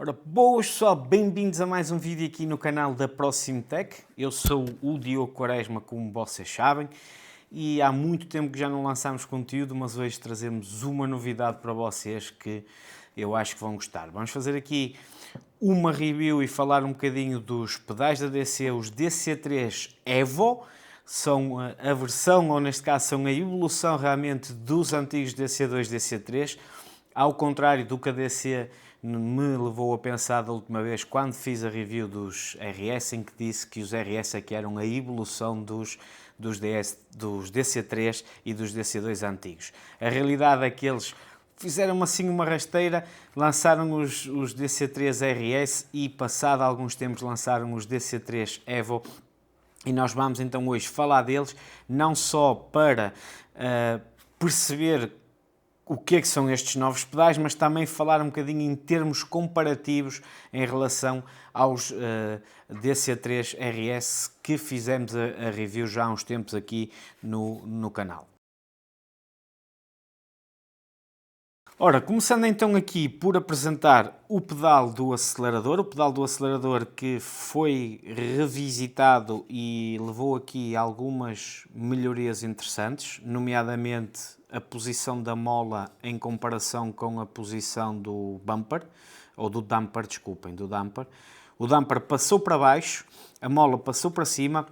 Ora, boas pessoal, bem-vindos a mais um vídeo aqui no canal da Proximo Tech. Eu sou o Diogo Quaresma, como vocês sabem, e há muito tempo que já não lançámos conteúdo, mas hoje trazemos uma novidade para vocês que eu acho que vão gostar. Vamos fazer aqui uma review e falar um bocadinho dos pedais da DC, os DC3 Evo. São a versão, ou neste caso são a evolução realmente dos antigos DC2 e DC3, ao contrário do que a DC me levou a pensar da última vez quando fiz a review dos RS, em que disse que os RS é que eram a evolução dos DC3 e dos DC2 antigos. A realidade é que eles fizeram assim uma rasteira, lançaram os DC3 RS e passado alguns tempos lançaram os DC3 Evo. E nós vamos então hoje falar deles, não só para perceber o que é que são estes novos pedais, mas também falar um bocadinho em termos comparativos em relação aos DC3 RS que fizemos a review já há uns tempos aqui no canal. Ora, começando então aqui por apresentar o pedal do acelerador que foi revisitado e levou aqui algumas melhorias interessantes, nomeadamente a posição da mola em comparação com a posição do bumper, ou do damper, desculpem, do damper. O damper passou para baixo, a mola passou para cima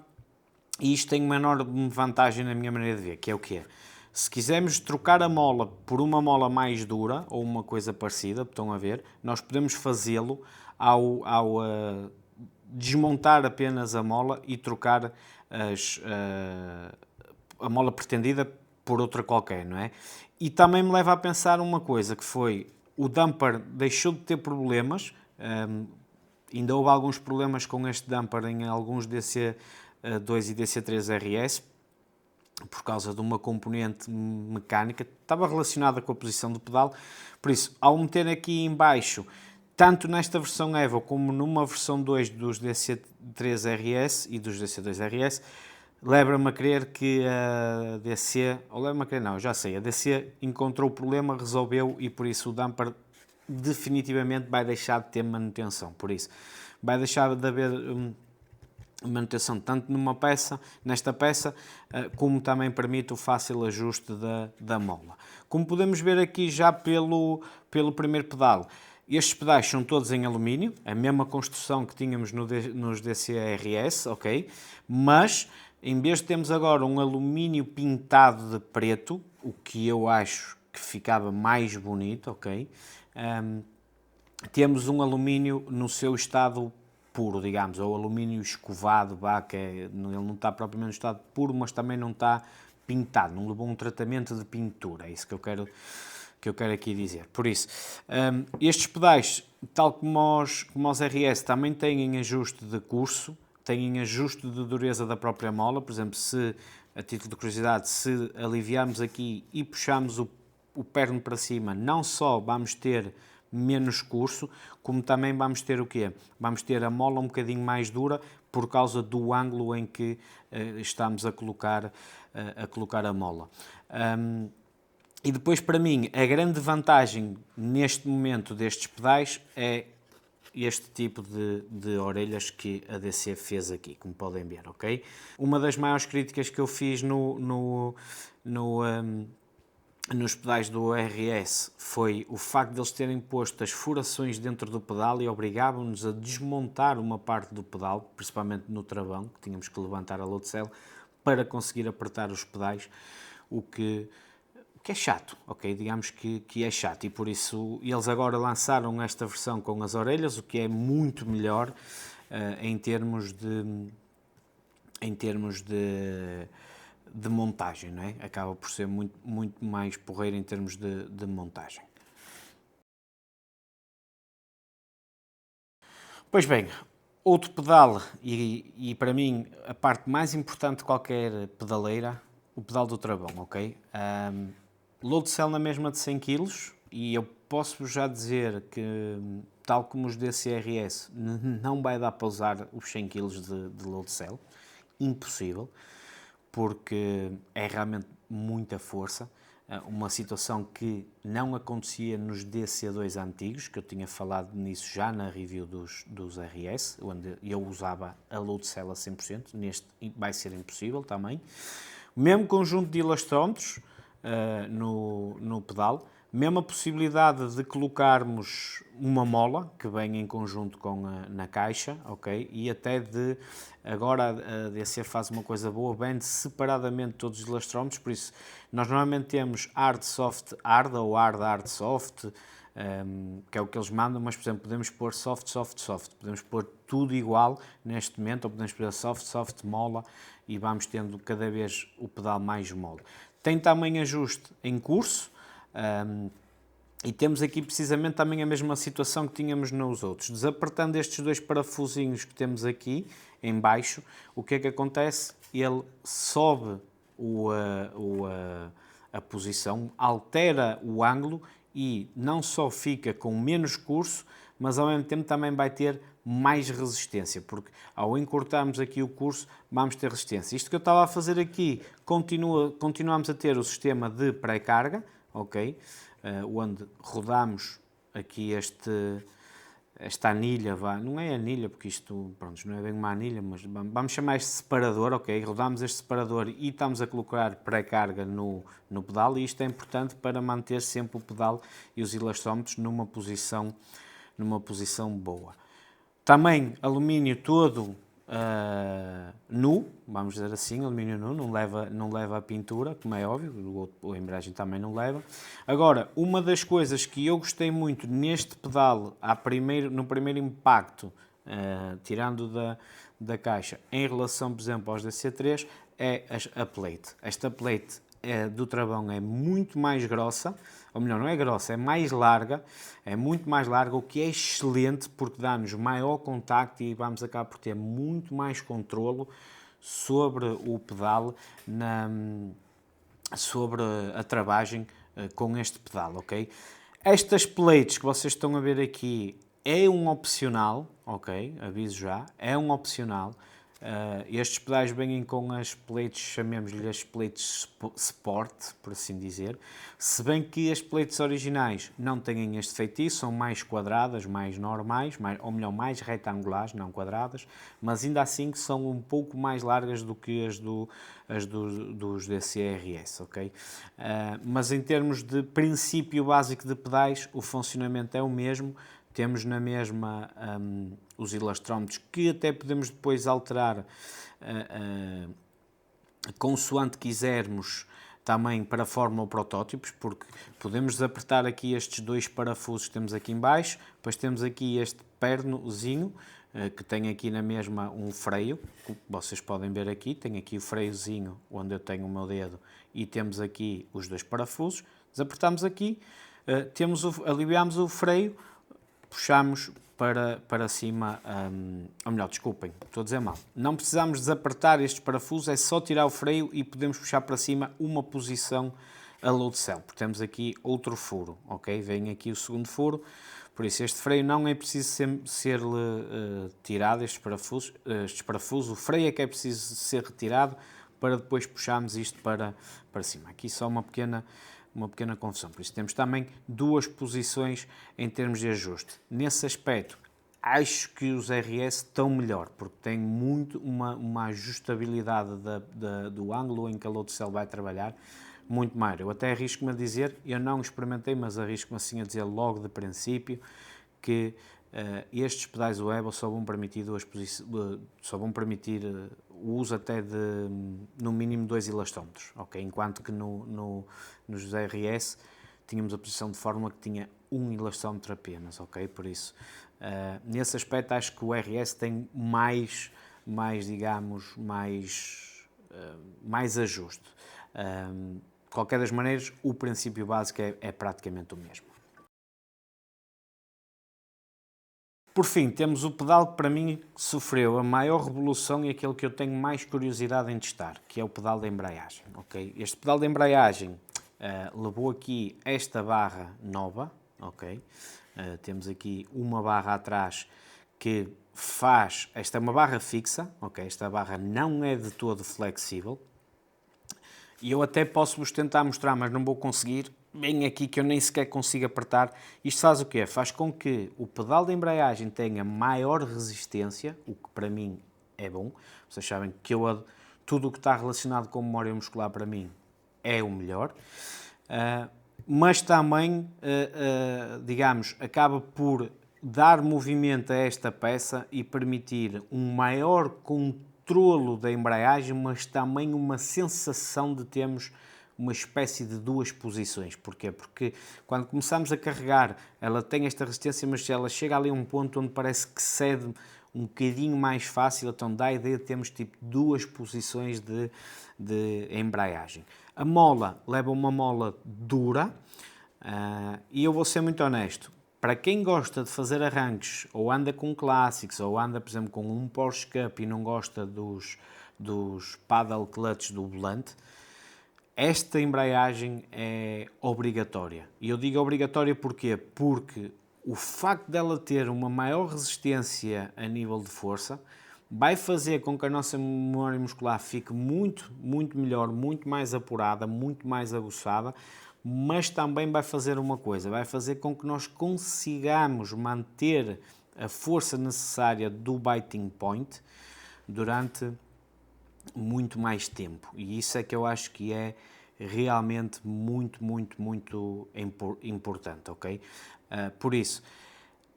e isto tem uma enorme vantagem na minha maneira de ver, que é o quê? Se quisermos trocar a mola por uma mola mais dura ou uma coisa parecida, estão a ver, nós podemos fazê-lo ao desmontar apenas a mola e trocar a mola pretendida por outra qualquer, não é? E também me leva a pensar uma coisa, que foi, o damper deixou de ter problemas, ainda houve alguns problemas com este damper em alguns DC2 e DC3 RS, por causa de uma componente mecânica, estava relacionada com a posição do pedal, por isso, ao meter aqui em baixo, tanto nesta versão Evo como numa versão 2 dos DC3 RS e dos DC2 RS, leva-me a crer que a DC, ou leva-me a crer não, já sei, a DC encontrou o problema, resolveu e por isso o damper definitivamente vai deixar de ter manutenção, por isso, vai deixar de haver manutenção tanto nesta peça, como também permite o fácil ajuste da mola. Como podemos ver aqui já pelo primeiro pedal, estes pedais são todos em alumínio, a mesma construção que tínhamos nos DCRS, ok? Mas, em vez de termos agora um alumínio pintado de preto, o que eu acho que ficava mais bonito, ok? Temos um alumínio no seu estado puro, digamos, ou alumínio escovado, ele não está propriamente no estado puro, mas também não está pintado, não levou um tratamento de pintura, é isso que eu quero aqui dizer. Por isso, estes pedais, tal como os RS, também têm ajuste de curso, têm ajuste de dureza da própria mola, por exemplo, se, a título de curiosidade, se aliviarmos aqui e puxarmos o perno para cima, não só vamos ter menos curso, como também vamos ter o quê? Vamos ter a mola um bocadinho mais dura por causa do ângulo em que estamos a colocar a mola. E depois, para mim, a grande vantagem neste momento destes pedais é este tipo de orelhas que a DC fez aqui, como podem ver, ok? Uma das maiores críticas que eu fiz nos pedais do RS foi o facto de eles terem posto as furações dentro do pedal e obrigavam-nos a desmontar uma parte do pedal, principalmente no travão, que tínhamos que levantar a load cell para conseguir apertar os pedais, o que é chato, ok? Digamos que é chato e por isso eles agora lançaram esta versão com as orelhas, o que é muito melhor em termos de montagem, não é? Acaba por ser muito mais porreiro em termos de montagem. Pois bem, outro pedal, e para mim a parte mais importante de qualquer pedaleira, o pedal do travão, ok? Load cell na mesma de 100 kg e eu posso-vos já dizer que, tal como os DCRS, não vai dar para usar os 100 kg de load cell, impossível, porque é realmente muita força. uma situação que não acontecia nos DC2 antigos, que eu tinha falado nisso já na review dos RS, onde eu usava a load cell a 100%, neste vai ser impossível também. O mesmo conjunto de elastrómetros no pedal, mesma possibilidade de colocarmos uma mola, que vem em conjunto na caixa, ok? E até agora a DC faz uma coisa boa, vende separadamente todos os elastrómetros, por isso nós normalmente temos hard, soft, hard ou hard, hard, soft, que é o que eles mandam, mas por exemplo podemos pôr soft, soft, soft, podemos pôr tudo igual neste momento, ou podemos pôr soft, soft, mola, e vamos tendo cada vez o pedal mais mole. Tem também ajuste em curso, e temos aqui precisamente também a mesma situação que tínhamos nos outros. Desapertando estes dois parafusinhos que temos aqui em baixo, o que é que acontece? Ele sobe a posição, altera o ângulo e não só fica com menos curso, mas ao mesmo tempo também vai ter mais resistência, porque ao encurtarmos aqui o curso, vamos ter resistência. Isto que eu estava a fazer aqui, continuamos a ter o sistema de pré-carga, ok? Onde rodamos aqui esta anilha, não é anilha, porque isto pronto, não é bem uma anilha, mas vamos chamar este separador, ok? Rodamos este separador e estamos a colocar pré-carga no pedal, e isto é importante para manter sempre o pedal e os elastrómetros numa posição boa. Também alumínio todo nu, vamos dizer assim, alumínio nu, não leva a pintura, como é óbvio, a embreagem também não leva. Agora, uma das coisas que eu gostei muito neste pedal, no primeiro impacto, tirando da caixa, em relação, por exemplo, aos DC3, é a plate. Esta plate do travão é muito mais grossa, ou melhor, não é grossa, é mais larga, é muito mais larga, o que é excelente porque dá-nos maior contacto e vamos acabar por ter muito mais controlo sobre o pedal, sobre a travagem com este pedal, ok? Estas plates que vocês estão a ver aqui é um opcional, ok? Aviso já, é um opcional. Estes pedais vêm com as plates, chamemos-lhe as plates Sport, por assim dizer, se bem que as plates originais não têm este feitiço, são mais quadradas, mais normais, ou melhor, mais retangulares, não quadradas, mas ainda assim são um pouco mais largas do que as dos DCRS, ok? Mas em termos de princípio básico de pedais, o funcionamento é o mesmo. Temos na mesma os elastrómetros, que até podemos depois alterar consoante quisermos também para forma ou protótipos, porque podemos desapertar aqui estes dois parafusos que temos aqui em baixo, depois temos aqui este pernozinho, que tem aqui na mesma um freio, que vocês podem ver aqui, tem aqui o freiozinho onde eu tenho o meu dedo e temos aqui os dois parafusos, desapertamos aqui, aliviamos o freio, puxamos para cima, ou melhor, desculpem, estou a dizer mal. Não precisamos desapertar estes parafusos, é só tirar o freio e podemos puxar para cima uma posição a load cell, porque temos aqui outro furo, ok? Vem aqui o segundo furo, por isso este freio não é preciso ser tirado, estes parafusos, o freio é que é preciso ser retirado para depois puxarmos isto para cima. Aqui só uma pequena confusão. Por isso temos também duas posições em termos de ajuste. Nesse aspecto, acho que os RS estão melhor, porque têm muito uma ajustabilidade do ângulo em que a load cell vai trabalhar, muito maior. Eu até arrisco-me a dizer, eu não experimentei, mas arrisco-me assim a dizer logo de princípio, que estes pedais web só vão permitir o uso até de no mínimo 2 elastrómetros, ok? Enquanto que nos RS tínhamos a posição de fórmula que tinha 1 elastrómetro apenas, ok? Por isso, nesse aspecto acho que o RS tem mais ajuste. De qualquer das maneiras, o princípio básico é praticamente o mesmo. Por fim, temos o pedal que para mim sofreu a maior revolução e aquele que eu tenho mais curiosidade em testar, que é o pedal de embreagem. Okay? Este pedal de embreagem levou aqui esta barra nova, okay? Temos aqui uma barra atrás que esta é uma barra fixa, okay? Esta barra não é de todo flexível. E eu até posso-vos tentar mostrar, mas não vou conseguir. Bem aqui que eu nem sequer consigo apertar. Isto faz o quê? Faz com que o pedal de embreagem tenha maior resistência, o que para mim é bom. Vocês sabem que tudo o que está relacionado com memória muscular para mim é o melhor. Mas também, digamos, acaba por dar movimento a esta peça e permitir um maior controlo da embreagem, mas também uma sensação de termos uma espécie de duas posições. Porquê? Porque quando começamos a carregar, ela tem esta resistência, mas ela chega ali a um ponto onde parece que cede um bocadinho mais fácil, então dá a ideia de termos tipo duas posições de embreagem. A mola leva uma mola dura e eu vou ser muito honesto, para quem gosta de fazer arranques, ou anda com clássicos, ou anda, por exemplo, com um Porsche Cup e não gosta dos paddle clutch do volante, esta embreagem é obrigatória. E eu digo obrigatória porquê? Porque o facto dela ter uma maior resistência a nível de força vai fazer com que a nossa memória muscular fique muito, muito melhor, muito mais apurada, muito mais aguçada, mas também vai fazer uma coisa, vai fazer com que nós consigamos manter a força necessária do biting point durante muito mais tempo. E isso é que eu acho que é realmente muito, muito, muito importante, ok? Por isso,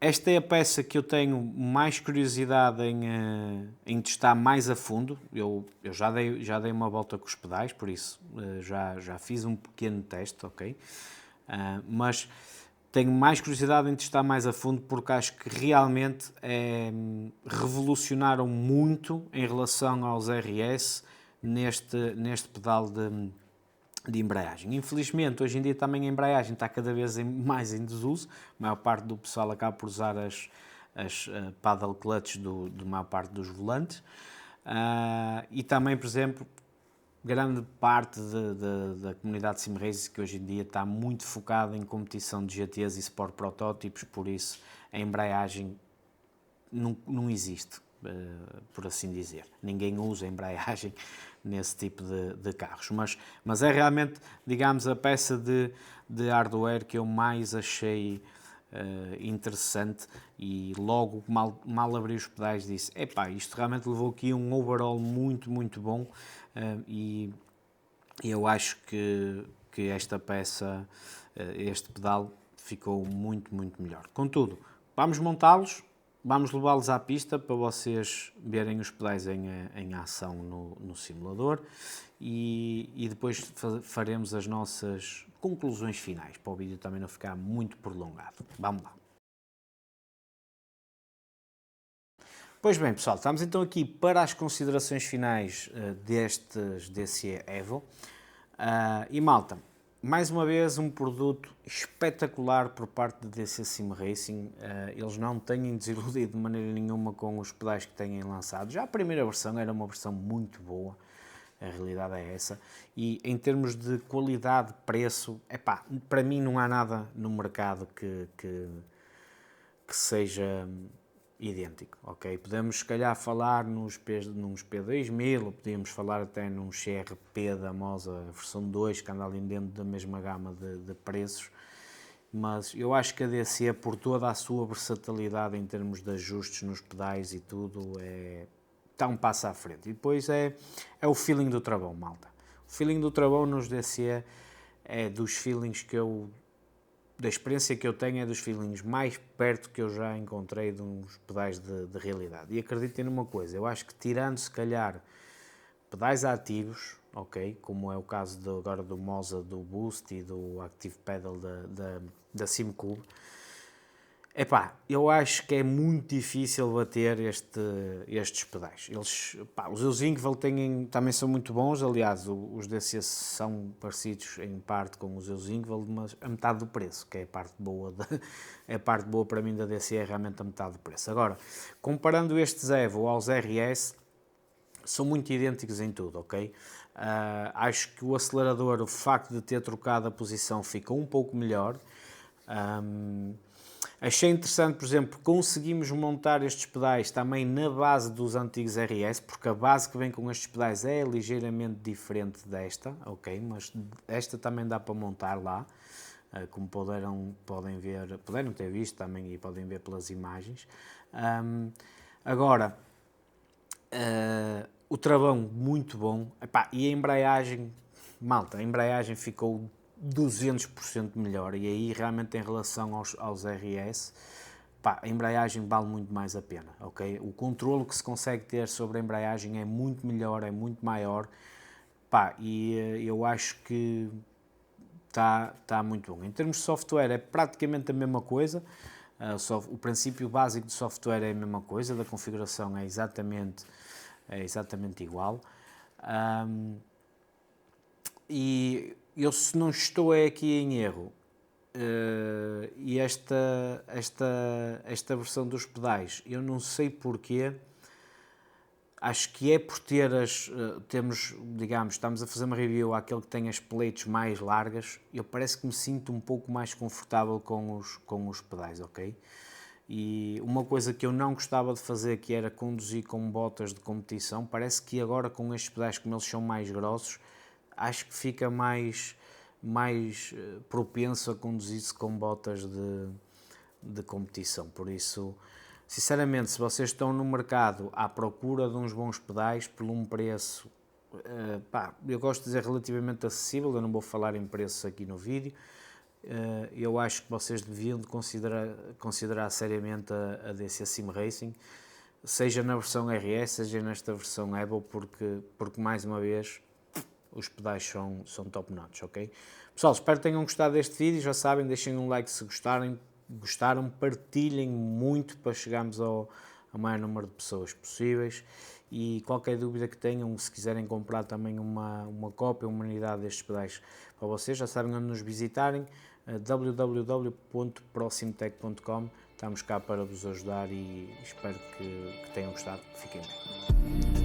esta é a peça que eu tenho mais curiosidade em testar mais a fundo. Eu já dei uma volta com os pedais, por isso já fiz um pequeno teste, ok? Mas tenho mais curiosidade em testar mais a fundo porque acho que realmente revolucionaram muito em relação aos RS neste pedal de embreagem. Infelizmente, hoje em dia também a embreagem está cada vez mais em desuso. A maior parte do pessoal acaba por usar as paddle clutch de maior parte dos volantes. E também, por exemplo, grande parte da comunidade de sim racing que hoje em dia está muito focada em competição de GTs e Sport protótipos, por isso a embreagem não existe, por assim dizer. Ninguém usa embreagem nesse tipo de carros, mas é realmente, digamos, a peça de hardware que eu mais achei interessante e logo mal abri os pedais disse, epá, isto realmente levou aqui um overall muito, muito bom e eu acho que esta peça, este pedal, ficou muito, muito melhor. Contudo, vamos montá-los, vamos levá-los à pista para vocês verem os pedais em ação no simulador e depois faremos as nossas conclusões finais, para o vídeo também não ficar muito prolongado. Vamos lá. Pois bem, pessoal, estamos então aqui para as considerações finais destes DCE Evo. E malta, mais uma vez um produto espetacular por parte da DC Sim Racing. Eles não têm desiludido de maneira nenhuma com os pedais que têm lançado. Já a primeira versão era uma versão muito boa, a realidade é essa. E em termos de qualidade, preço, epá, para mim não há nada no mercado que seja idêntico, ok? Podemos se calhar falar nos P2000, ou podíamos falar até num CRP da Moza versão 2, que anda ali dentro da mesma gama de preços, mas eu acho que a DC, por toda a sua versatilidade em termos de ajustes nos pedais e tudo, está um passo à frente. E depois é o feeling do travão, malta. O feeling do travão nos DC é dos feelings da experiência que eu tenho, é dos feelings mais perto que eu já encontrei de uns pedais de realidade. E acreditem numa coisa, eu acho que tirando se calhar pedais ativos, ok, como é o caso agora do Moza, do Boost e do Active Pedal da SimCube, epá, eu acho que é muito difícil bater estes pedais. Os Eusingvel também são muito bons, aliás, os DCs são parecidos em parte com os Eusingvel, mas a metade do preço, que é a parte boa, a parte boa para mim da DC é realmente a metade do preço. Agora, comparando estes Evo aos RS, são muito idênticos em tudo, ok? Acho que o acelerador, o facto de ter trocado a posição, fica um pouco melhor. Achei interessante, por exemplo, conseguimos montar estes pedais também na base dos antigos RS, porque a base que vem com estes pedais é ligeiramente diferente desta, ok? Mas esta também dá para montar lá, como podem ver, puderam ter visto também e podem ver pelas imagens. Agora, o travão muito bom. Epá, e a embreagem, malta, a embreagem ficou 200% melhor e aí realmente em relação aos RS, pá, a embreagem vale muito mais a pena, ok? O controlo que se consegue ter sobre a embreagem é muito melhor, é muito maior, pá, e eu acho que está muito bom. Em termos de software é praticamente a mesma coisa, o princípio básico de software é a mesma coisa, da configuração é exatamente igual. E eu, se não estou aqui em erro, e esta versão dos pedais, eu não sei porquê, acho que é por digamos, estamos a fazer uma review àquele que tem as plates mais largas, eu parece que me sinto um pouco mais confortável com os pedais, ok? E uma coisa que eu não gostava de fazer, que era conduzir com botas de competição, parece que agora com estes pedais, como eles são mais grossos, acho que fica mais propenso a conduzir-se com botas de competição. Por isso, sinceramente, se vocês estão no mercado à procura de uns bons pedais por um preço, eu gosto de dizer relativamente acessível, eu não vou falar em preços aqui no vídeo, eu acho que vocês deviam de considerar seriamente a DC Sim Racing, seja na versão RS, seja nesta versão Evo, porque mais uma vez os pedais são top notch, ok? Pessoal, espero que tenham gostado deste vídeo, já sabem, deixem um like se gostaram, partilhem muito para chegarmos ao maior número de pessoas possíveis e qualquer dúvida que tenham, se quiserem comprar também uma cópia, uma unidade destes pedais para vocês, já sabem onde nos visitarem, www.proximtech.com. Estamos cá para vos ajudar e espero que tenham gostado. Fiquem bem.